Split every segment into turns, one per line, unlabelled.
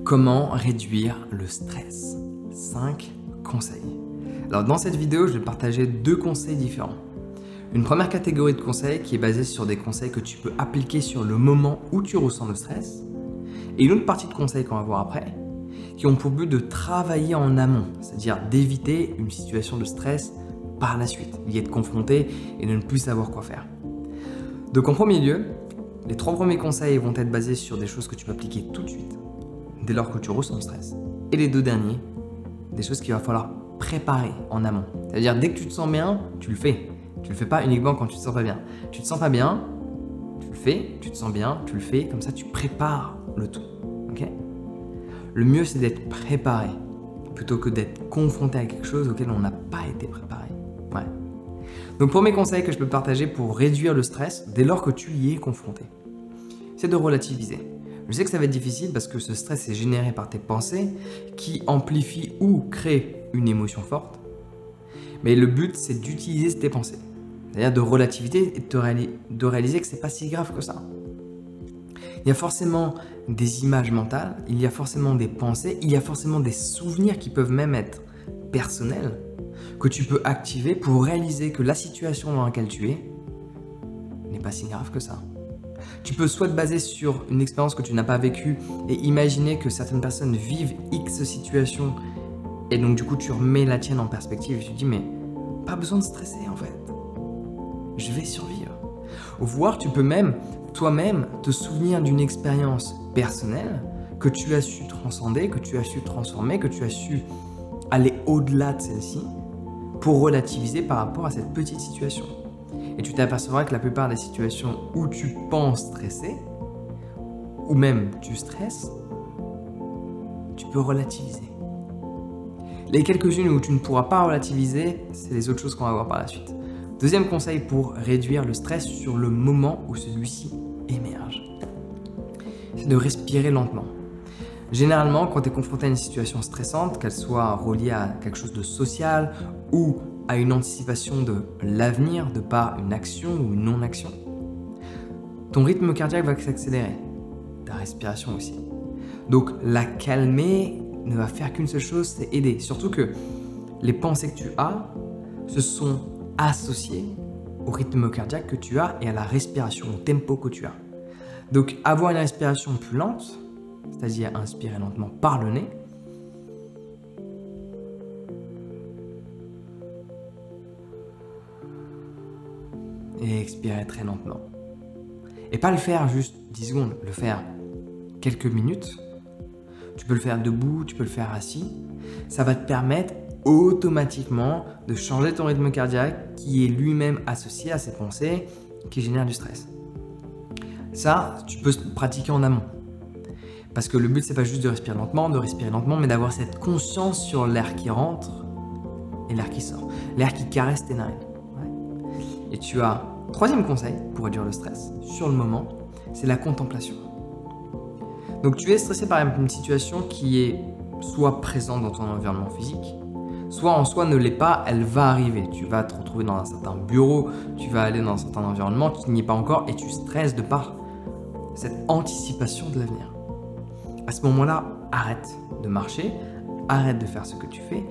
Comment réduire le stress? 5 conseils. Alors dans cette vidéo, je vais partager 2 conseils différents. Une première catégorie de conseils qui est basée sur des conseils que tu peux appliquer sur le moment où tu ressens le stress. Et une autre partie de conseils qu'on va voir après, qui ont pour but de travailler en amont, c'est-à-dire d'éviter une situation de stress par la suite, d'y être confronté et de ne plus savoir quoi faire. Donc en premier lieu, les 3 premiers conseils vont être basés sur des choses que tu peux appliquer tout de suite, dès lors que tu ressens le stress. Et les 2 derniers, des choses qu'il va falloir préparer en amont. C'est-à-dire dès que tu te sens bien, tu le fais. Tu le fais pas uniquement quand tu te sens pas bien. Tu te sens pas bien, tu le fais, tu te sens bien, tu le fais, comme ça tu prépares le tout. Okay? Le mieux c'est d'être préparé, plutôt que d'être confronté à quelque chose auquel on n'a pas été préparé. Ouais. Donc premier conseil que je peux te partager pour réduire le stress dès lors que tu y es confronté, c'est de relativiser. Je sais que ça va être difficile parce que ce stress est généré par tes pensées qui amplifient ou créent une émotion forte. Mais le but, c'est d'utiliser tes pensées. C'est-à-dire de relativiser et de réaliser que c'est pas si grave que ça. Il y a forcément des images mentales, il y a forcément des pensées, il y a forcément des souvenirs qui peuvent même être personnels que tu peux activer pour réaliser que la situation dans laquelle tu es n'est pas si grave que ça. Tu peux soit te baser sur une expérience que tu n'as pas vécue et imaginer que certaines personnes vivent X situation et donc du coup tu remets la tienne en perspective et tu te dis mais pas besoin de stresser en fait, je vais survivre. Voire tu peux même toi-même te souvenir d'une expérience personnelle que tu as su transcender, que tu as su transformer, que tu as su aller au-delà de celle-ci pour relativiser par rapport à cette petite situation. Et tu t'apercevras que la plupart des situations où tu penses stresser, ou même tu stresses, tu peux relativiser. Les quelques-unes où tu ne pourras pas relativiser, c'est les autres choses qu'on va voir par la suite. Deuxième conseil pour réduire le stress sur le moment où celui-ci émerge, c'est de respirer lentement. Généralement, quand tu es confronté à une situation stressante, qu'elle soit reliée à quelque chose de social ou à une anticipation de l'avenir de par une action ou une non-action, ton rythme cardiaque va s'accélérer, ta respiration aussi. Donc la calmer ne va faire qu'une seule chose, c'est aider. Surtout que les pensées que tu as se sont associées au rythme cardiaque que tu as et à la respiration, au tempo que tu as. Donc avoir une respiration plus lente, c'est-à-dire inspirer lentement par le nez, et expirer très lentement. Et pas le faire juste 10 secondes, le faire quelques minutes. Tu peux le faire debout, tu peux le faire assis. Ça va te permettre automatiquement de changer ton rythme cardiaque qui est lui-même associé à ces pensées qui génèrent du stress. Ça, tu peux pratiquer en amont. Parce que le but, c'est pas juste de respirer lentement, mais d'avoir cette conscience sur l'air qui rentre et l'air qui sort. L'air qui caresse tes narines. Ouais. Et tu as, troisième conseil pour réduire le stress sur le moment, c'est la contemplation. Donc tu es stressé par une situation qui est soit présente dans ton environnement physique, soit en soi ne l'est pas, elle va arriver. Tu vas te retrouver dans un certain bureau, tu vas aller dans un certain environnement qui n'y est pas encore et tu stresses de par cette anticipation de l'avenir. À ce moment-là, arrête de marcher, arrête de faire ce que tu fais,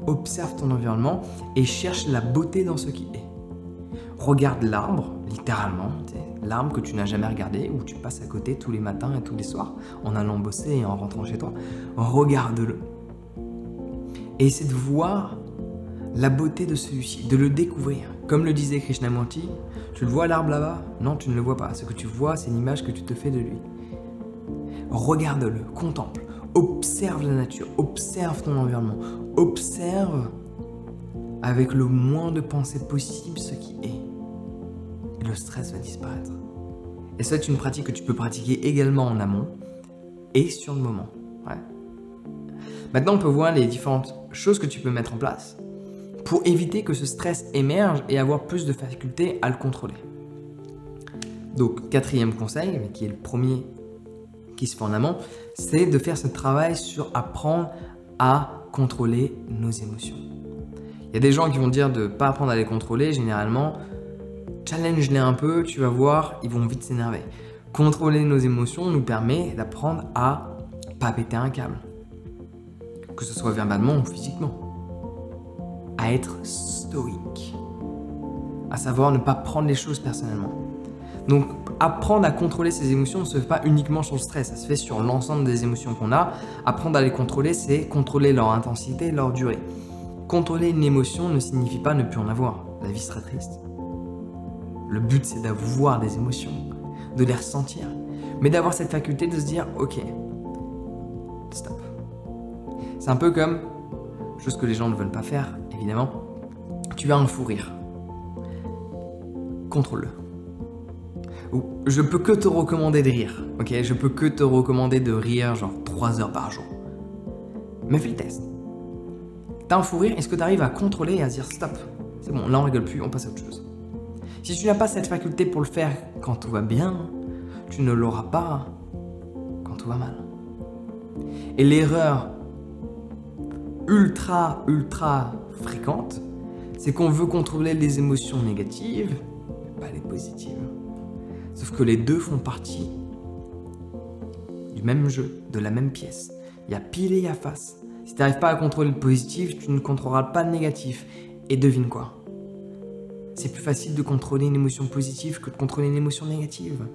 observe ton environnement et cherche la beauté dans ce qui est. Regarde l'arbre, littéralement, l'arbre que tu n'as jamais regardé, où tu passes à côté tous les matins et tous les soirs, en allant bosser et en rentrant chez toi. Regarde-le. Et essaie de voir la beauté de celui-ci, de le découvrir. Comme le disait Krishnamurti, tu le vois l'arbre là-bas? Non, tu ne le vois pas. Ce que tu vois, c'est l'image que tu te fais de lui. Regarde-le, contemple, observe la nature, observe ton environnement, observe avec le moins de pensées possible ce qui est. Et le stress va disparaître. Et ça, c'est une pratique que tu peux pratiquer également en amont et sur le moment. Ouais. Maintenant, on peut voir les différentes choses que tu peux mettre en place pour éviter que ce stress émerge et avoir plus de facilité à le contrôler. Donc, quatrième conseil, mais qui est le premier qui se fait en amont, c'est de faire ce travail sur apprendre à contrôler nos émotions. Il y a des gens qui vont dire de ne pas apprendre à les contrôler, généralement, challenge-les un peu, tu vas voir, ils vont vite s'énerver. Contrôler nos émotions nous permet d'apprendre à pas péter un câble, que ce soit verbalement ou physiquement, à être stoïque, à savoir ne pas prendre les choses personnellement. Donc apprendre à contrôler ses émotions ne se fait pas uniquement sur le stress, ça se fait sur l'ensemble des émotions qu'on a. Apprendre à les contrôler, c'est contrôler leur intensité, leur durée. Contrôler une émotion ne signifie pas ne plus en avoir, la vie serait triste. Le but c'est d'avoir des émotions, de les ressentir, mais d'avoir cette faculté de se dire ok, stop. C'est un peu comme, chose que les gens ne veulent pas faire, évidemment, tu as un fou rire. Contrôle-le. Ou je peux que te recommander de rire, ok? Je peux que te recommander de rire genre 3 heures par jour. Mais fais le test. T'as un fou rire, est-ce que tu arrives à contrôler et à dire stop? C'est bon, là on rigole plus, on passe à autre chose. Si tu n'as pas cette faculté pour le faire quand tout va bien, tu ne l'auras pas quand tout va mal. Et l'erreur ultra fréquente, c'est qu'on veut contrôler les émotions négatives, mais pas les positives. Sauf que les deux font partie du même jeu, de la même pièce. Il y a pile et il y a face. Si tu n'arrives pas à contrôler le positif, tu ne contrôleras pas le négatif. Et devine quoi? C'est plus facile de contrôler une émotion positive que de contrôler une émotion négative.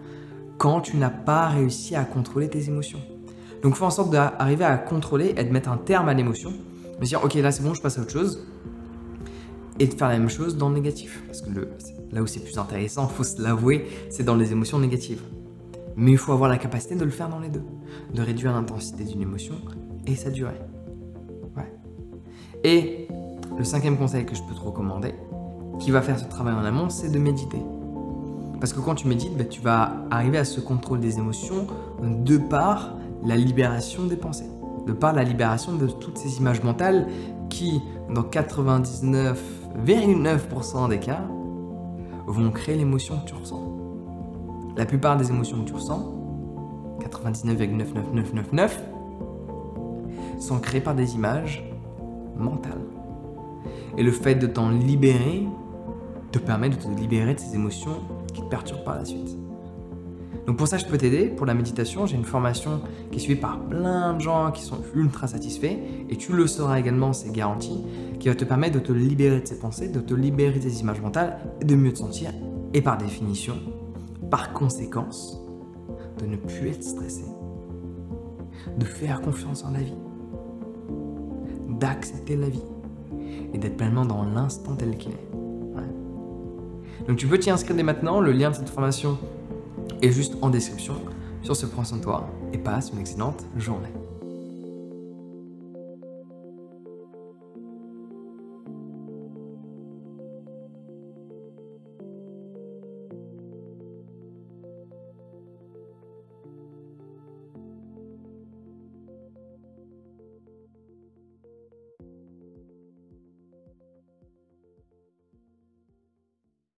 Quand tu n'as pas réussi à contrôler tes émotions. Donc fais en sorte d'arriver à contrôler et de mettre un terme à l'émotion. De dire ok là c'est bon, je passe à autre chose. Et de faire la même chose dans le négatif. Parce que là où c'est plus intéressant, il faut se l'avouer, c'est dans les émotions négatives. Mais il faut avoir la capacité de le faire dans les deux. De réduire l'intensité d'une émotion et sa durée. Ouais. Et le 5e conseil que je peux te recommander, qui va faire ce travail en amont, c'est de méditer. Parce que quand tu médites, tu vas arriver à ce contrôle des émotions de par la libération des pensées. De par la libération de toutes ces images mentales qui, dans 99,9% des cas, vont créer l'émotion que tu ressens. La plupart des émotions que tu ressens, 99,99999, sont créées par des images mentales. Et le fait de t'en libérer te permet de te libérer de ces émotions qui te perturbent par la suite. Donc pour ça, je peux t'aider. Pour la méditation, j'ai une formation qui est suivie par plein de gens qui sont ultra satisfaits. Et tu le sauras également, c'est garanti, qui va te permettre de te libérer de ces pensées, de te libérer des images mentales et de mieux te sentir. Et par définition, par conséquence, de ne plus être stressé, de faire confiance en la vie, d'accepter la vie et d'être pleinement dans l'instant tel qu'il est. Ouais. Donc tu peux t'y inscrire dès maintenant. Le lien de cette formation est juste en description. Sur ce, prends soin de toi et passe une excellente journée.